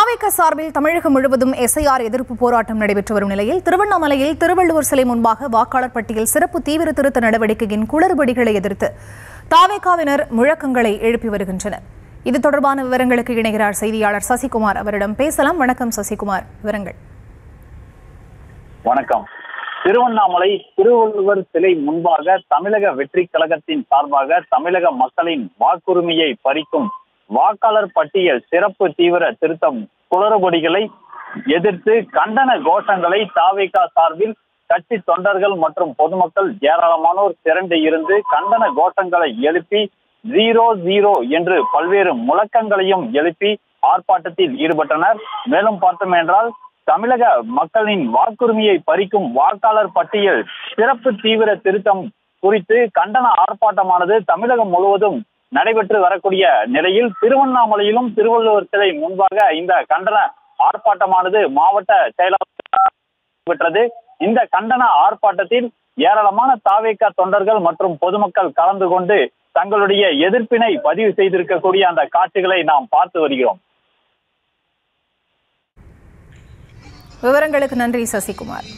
தாவேக சார்பில் தமிழகம் முழுவதும் SIR எதிர்ப்பு போராட்டம் நடைபெற்று வரும் நிலையில் திருவண்ணாமலையில் திருவள்ளுவர் சிலை முன்பாக வாக்காளர் பட்டியல் சிறப்பு தீவிர திருத்த நடவடிக்கையின் குளறுபடிகளை எதிர்த்து தாவேகாவினர் முழக்கங்களை எழுப்பி வருகின்றனர். இது தொடர்பான விவரங்களுக்கு இணைகிறார் செய்தியாளர் சசிகுமார். அவரிடம் பேசலாம். வணக்கம் சசிகுமார், விவரங்கள். வணக்கம். திருவண்ணாமலை திருவள்ளுவர் சிலை முன்பாக தமிழக வெற்றி கழகத்தின் சார்பாக தமிழக மக்களின் வாக்குரிமையை பறிக்கும் வாக்காளர் பட்டியல் சிறப்பு தீவிர திருத்தம் குளறுபடிகளை எதிர்த்து கண்டன கோஷங்களை தாவேகா சார்பில் கட்சி தொண்டர்கள் மற்றும் பொதுமக்கள் ஏராளமானோர் திரண்டு இருந்து கண்டன கோஷங்களை எழுப்பி 0-0 என்று பல்வேறு முழக்கங்களையும் எழுப்பி ஆர்ப்பாட்டத்தில் ஈடுபட்டனர். மேலும் பார்த்தோம் என்றால் தமிழக மக்களின் வாக்குரிமையை பறிக்கும் வாக்காளர் பட்டியல் சிறப்பு தீவிர திருத்தம் குறித்து கண்டன ஆர்ப்பாட்டமானது தமிழகம் முழுவதும் நடைபெற்று வரக்கூடிய நிலையில் திருவண்ணாமலையிலும் திருவள்ளுவர் சிலை முன்பாக இந்த கண்டன ஆர்ப்பாட்டமானது மாவட்ட செயலாளர் நடைபெற்றது. இந்த கண்டன ஆர்ப்பாட்டத்தில் ஏராளமான தாவேகா தொண்டர்கள் மற்றும் பொதுமக்கள் கலந்து கொண்டு தங்களுடைய எதிர்ப்பினை பதிவு செய்திருக்கக்கூடிய அந்த காட்சிகளை நாம் பார்த்து வருகிறோம். விவரங்களுக்கு நன்றி சசிகுமார்.